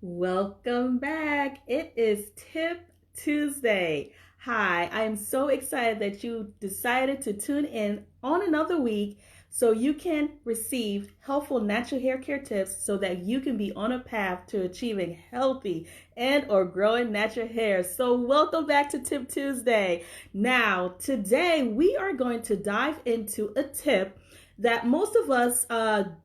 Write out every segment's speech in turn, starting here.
Welcome back. It is Tip Tuesday. Hi, I'm so excited that you decided to tune in on another week so you can receive helpful natural hair care tips so that you can be on a path to achieving healthy and or growing natural hair. So welcome back to Tip Tuesday. Now, today we are going to dive into a tip that most of us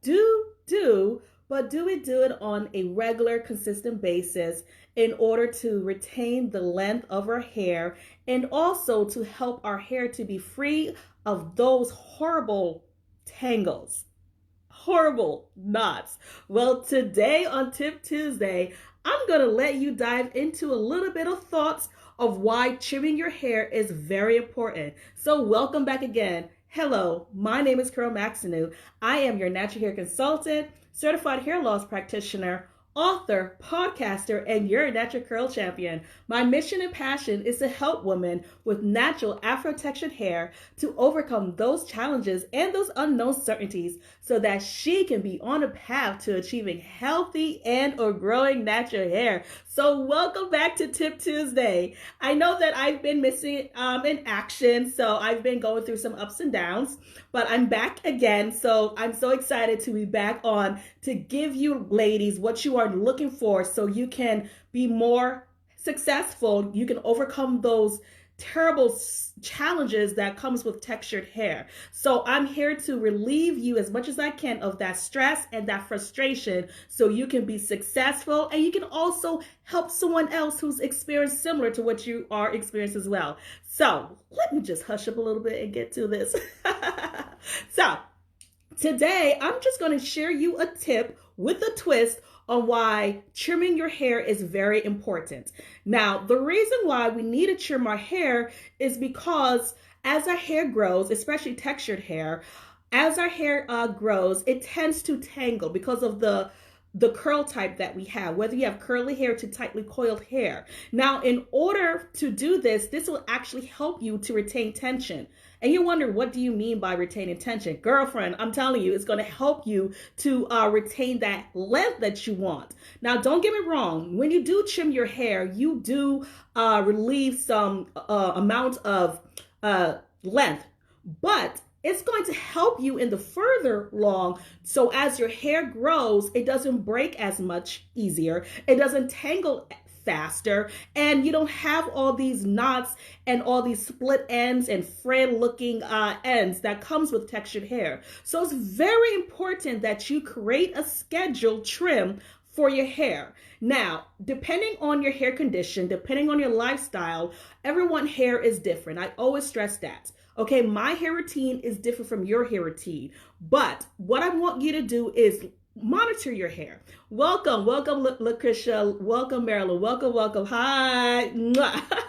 do, but do we do it on a regular, consistent basis in order to retain the length of our hair and also to help our hair to be free of those horrible tangles, horrible knots? Well, today on Tip Tuesday, I'm going to let you dive into a little bit of thoughts of why trimming your hair is very important. So welcome back again. Hello, my name is Carol Maxinu. I am your natural hair consultant, certified hair loss practitioner, author, podcaster, and your natural curl champion. My mission and passion is to help women with natural Afro-textured hair to overcome those challenges and those unknown certainties so that she can be on a path to achieving healthy and or growing natural hair. So welcome back to Tip Tuesday. I know that I've been missing in action, so I've been going through some ups and downs, but I'm back again. So I'm so excited to be back on to give you ladies what you are looking for so you can be more successful. You can overcome those terrible challenges that comes with textured hair. So I'm here to relieve you as much as I can of that stress and that frustration so you can be successful and you can also help someone else who's experienced similar to what you are experiencing as well. So let me just hush up a little bit and get to this. So today I'm just going to share you a tip with a twist on why trimming your hair is very important. Now, the reason why we need to trim our hair is because as our hair grows, especially textured hair, as our hair grows, it tends to tangle because of the curl type that we have, whether you have curly hair to tightly coiled hair. Now, in order to do this, this will actually help you to retain tension. And you wonder, what do you mean by retaining tension? Girlfriend, I'm telling you, it's going to help you to retain that length that you want. Now, don't get me wrong. When you do trim your hair, you do relieve some amount of length, but it's going to help you in the further long. So as your hair grows, it doesn't break as much easier. It doesn't tangle faster, and you don't have all these knots and all these split ends and frayed looking ends that comes with textured hair. So it's very important that you create a scheduled trim for your hair. Now, depending on your hair condition, depending on your lifestyle, everyone's hair is different. I always stress that. Okay, my hair routine is different from your hair routine, but what I want you to do is monitor your hair. Welcome, Lucretia. Welcome, Marilyn. Welcome. Hi.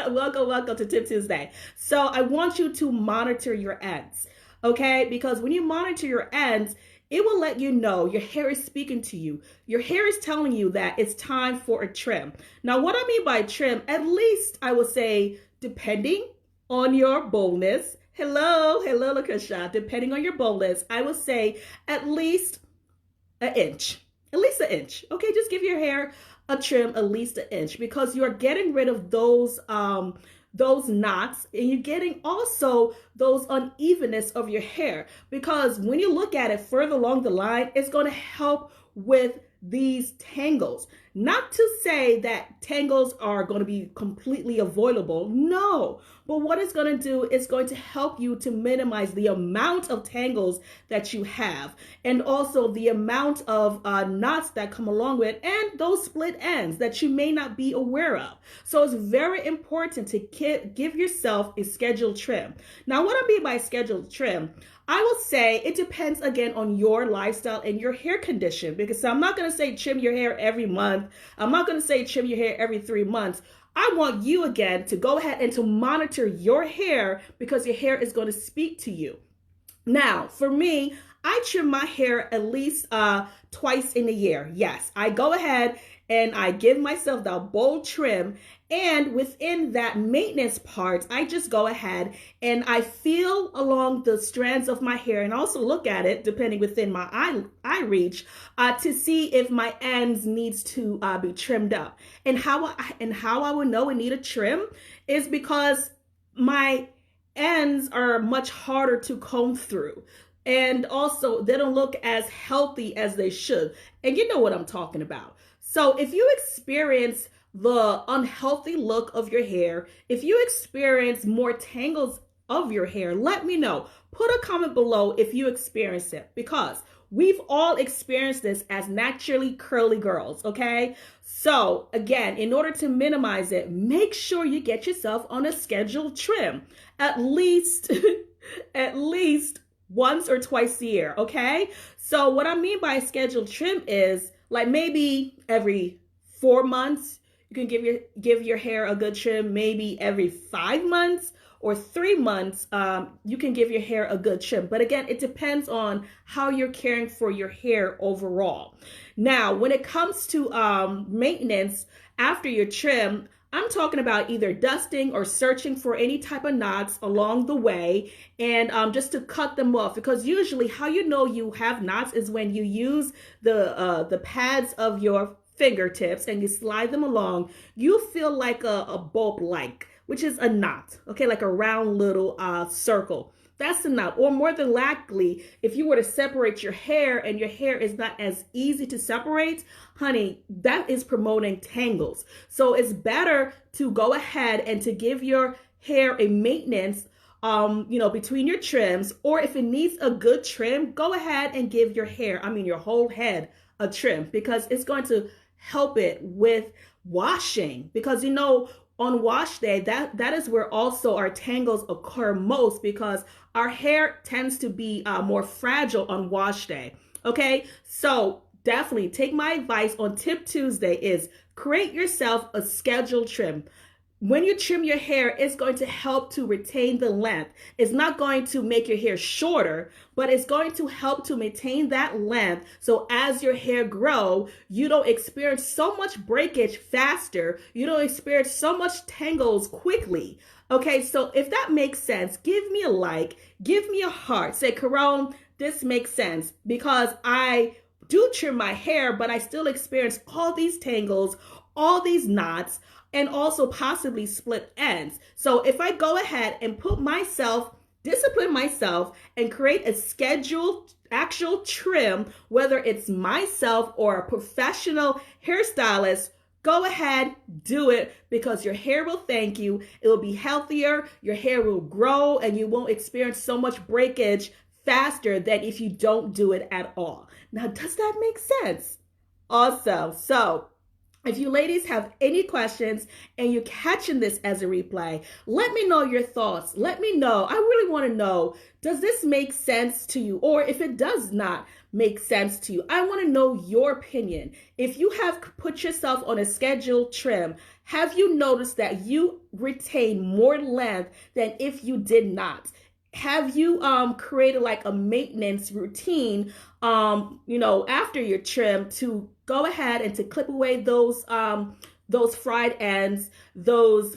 welcome to Tip Tuesday. So I want you to monitor your ends, okay? Because when you monitor your ends, it will let you know your hair is speaking to you. Your hair is telling you that it's time for a trim. Now, what I mean by trim, at least I would say, depending on your boldness. Hello, Lucretia. Depending on your boldness, I would say at least an inch. At least an inch. Okay, just give your hair a trim at least an inch because you're getting rid of those knots, and you're getting also those unevenness of your hair, because when you look at it further along the line, it's going to help with these tangles. Not to say that tangles are going to be completely avoidable, no, but what it's going to do is going to help you to minimize the amount of tangles that you have, and also the amount of knots that come along with it, and those split ends that you may not be aware of. So it's very important to give yourself a scheduled trim. Now, what I mean by scheduled trim, I will say it depends again on your lifestyle and your hair condition, because I'm not going to say trim your hair every month. I'm not going to say trim your hair every 3 months. I want you again to go ahead and to monitor your hair, because your hair is going to speak to you. Now, for me, I trim my hair at least twice in a year. Yes, I go ahead and I give myself the bold trim. And within that maintenance part, I just go ahead and I feel along the strands of my hair and also look at it, depending within my eye reach, to see if my ends needs to be trimmed up. And how I would know it need a trim is because my ends are much harder to comb through. And also, they don't look as healthy as they should. And you know what I'm talking about. So if you experience the unhealthy look of your hair, if you experience more tangles of your hair, let me know. Put a comment below if you experience it, because we've all experienced this as naturally curly girls, okay? So again, in order to minimize it, make sure you get yourself on a scheduled trim, at least once or twice a year, okay? So what I mean by a scheduled trim is like maybe every 4 months, you can give your hair a good trim. Maybe every 5 months or 3 months, you can give your hair a good trim. But again, it depends on how you're caring for your hair overall. Now, when it comes to maintenance after your trim, I'm talking about either dusting or searching for any type of knots along the way, and just to cut them off, because usually how you know you have knots is when you use the pads of your fingertips and you slide them along, you feel like a bulb like, which is a knot, okay, like a round little circle. That's a knot. Or more than likely, if you were to separate your hair and your hair is not as easy to separate, honey, that is promoting tangles. So it's better to go ahead and to give your hair a maintenance between your trims, or if it needs a good trim, go ahead and give your hair, your whole head, a trim, because it's going to help it with washing. Because on wash day, that is where also our tangles occur most, because our hair tends to be more fragile on wash day. Okay, so definitely take my advice on Tip Tuesday is create yourself a scheduled trim. When you trim your hair, it's going to help to retain the length. It's not going to make your hair shorter, but it's going to help to maintain that length. So as your hair grow, you don't experience so much breakage faster. You don't experience so much tangles quickly. Okay, so if that makes sense, give me a like, give me a heart. Say, Caron, this makes sense, because I do trim my hair, but I still experience all these tangles, all these knots, and also possibly split ends. So if I go ahead and discipline myself and create a scheduled actual trim, whether it's myself or a professional hairstylist, go ahead, do it, because your hair will thank you. It will be healthier, your hair will grow, and you won't experience so much breakage faster than if you don't do it at all. Now, does that make sense? Awesome. So if you ladies have any questions and you're catching this as a replay, let me know your thoughts. Let me know. I really want to know, does this make sense to you? Or if it does not make sense to you, I want to know your opinion. If you have put yourself on a scheduled trim, have you noticed that you retain more length than if you did not? Have you created like a maintenance routine after your trim to go ahead and to clip away those frayed ends, those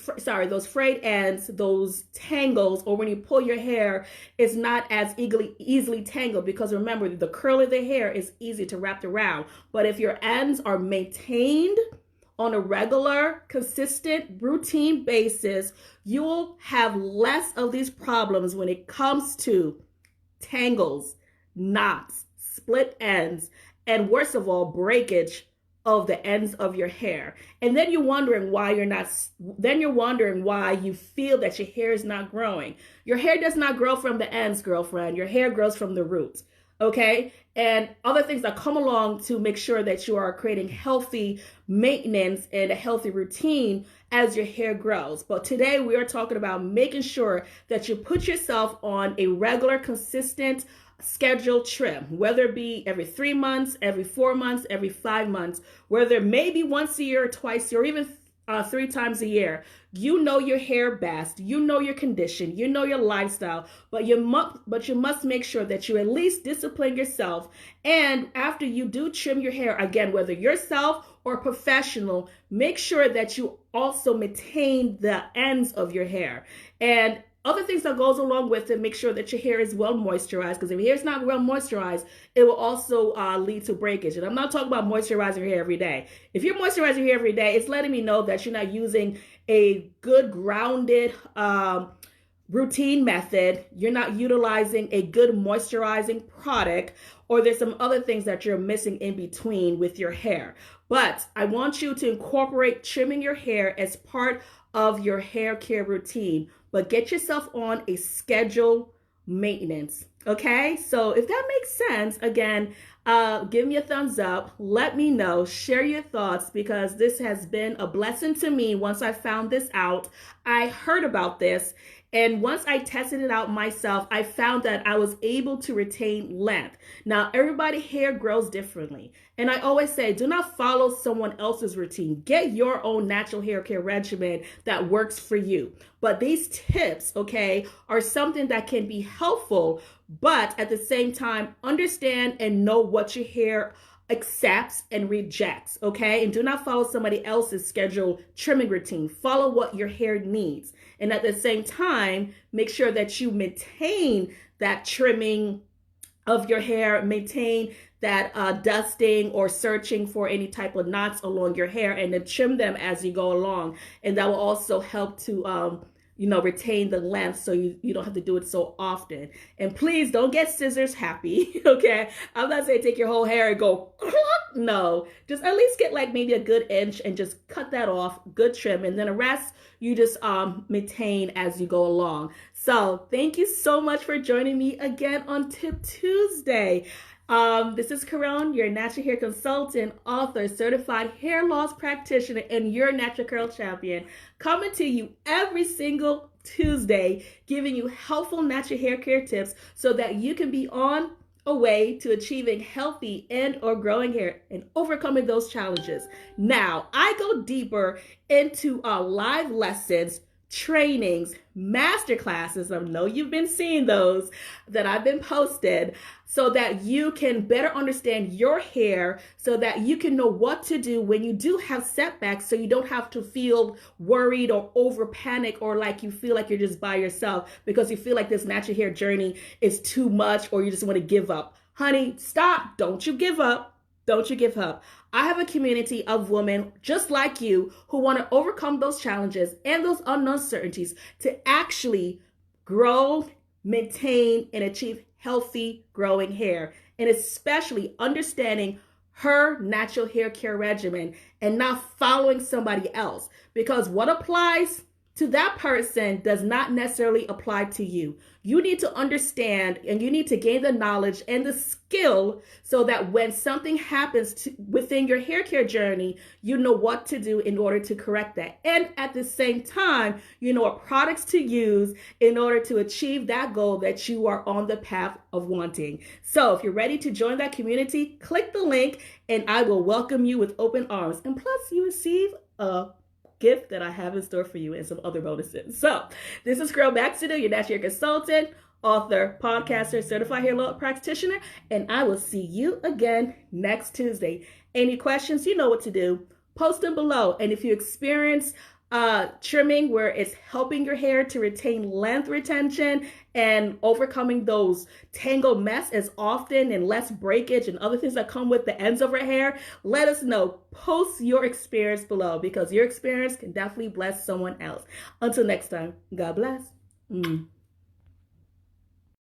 frayed ends, those tangles, or when you pull your hair, it's not as easily tangled, because remember, the curl of the hair is easy to wrap around. But if your ends are maintained on a regular, consistent, routine basis, you'll have less of these problems when it comes to tangles, knots, split ends, and worst of all, breakage of the ends of your hair. And then you're wondering why you feel that your hair is not growing. Your hair does not grow from the ends, girlfriend. Your hair grows from the roots. Okay, and other things that come along to make sure that you are creating healthy maintenance and a healthy routine as your hair grows. But today we are talking about making sure that you put yourself on a regular, consistent, scheduled trim, whether it be every 3 months, every 4 months, every 5 months, whether maybe once a year or twice, or even 3 times a year. You know your hair best. You know your condition. You know your lifestyle. But you must make sure that you at least discipline yourself. And after you do trim your hair, again, whether yourself or professional, make sure that you also maintain the ends of your hair. And other things that goes along with it, make sure that your hair is well moisturized, because if your hair is not well moisturized, it will also lead to breakage. And I'm not talking about moisturizing your hair every day. If you're moisturizing your hair every day, it's letting me know that you're not using a good grounded routine method. You're not utilizing a good moisturizing product, or there's some other things that you're missing in between with your hair. But I want you to incorporate trimming your hair as part of your hair care routine, but get yourself on a scheduled maintenance. Okay, so if that makes sense, again, give me a thumbs up, let me know, share your thoughts, because this has been a blessing to me. Once I found this out, I heard about this, and once I tested it out myself, I found that I was able to retain length. Now, everybody's hair grows differently. And I always say, do not follow someone else's routine. Get your own natural hair care regimen that works for you. But these tips, okay, are something that can be helpful, but at the same time, understand and know what your hair accepts and rejects, okay? And do not follow somebody else's scheduled trimming routine. Follow what your hair needs. And at the same time, make sure that you maintain that trimming of your hair, maintain that dusting or searching for any type of knots along your hair, and then trim them as you go along. And that will also help to retain the length, so you don't have to do it so often. And please don't get scissors happy, okay? I'm not saying take your whole hair and go, no. Just at least get like maybe a good inch and just cut that off, good trim, and then the rest you just maintain as you go along. So thank you so much for joining me again on Tip Tuesday. This is Caron, your natural hair consultant, author, certified hair loss practitioner, and your natural curl champion, coming to you every single Tuesday, giving you helpful natural hair care tips so that you can be on a way to achieving healthy and or growing hair and overcoming those challenges. Now, I go deeper into live lessons, trainings, master classes. I know you've been seeing those that I've been posted, so that you can better understand your hair, so that you can know what to do when you do have setbacks, so you don't have to feel worried or over panic, or like you feel like you're just by yourself because you feel like this natural hair journey is too much, or you just want to give up. Honey, stop. Don't you give up. Don't you give up. I have a community of women just like you who want to overcome those challenges and those uncertainties to actually grow, maintain, and achieve healthy growing hair, and especially understanding her natural hair care regimen and not following somebody else, because what applies to that person does not necessarily apply to you. You need to understand, and you need to gain the knowledge and the skill so that when something happens within your hair care journey, you know what to do in order to correct that. And at the same time, you know what products to use in order to achieve that goal that you are on the path of wanting. So if you're ready to join that community, click the link and I will welcome you with open arms. And plus you receive a gift that I have in store for you and some other bonuses. So this is Girl Baxter, your natural hair consultant, author, podcaster, certified hair loss practitioner, and I will see you again next Tuesday. Any questions, you know what to do. Post them below. And if you experience trimming where it's helping your hair to retain length retention and overcoming those tangled mess as often and less breakage and other things that come with the ends of our hair, let us know. Post your experience below, because your experience can definitely bless someone else. Until next time, God bless.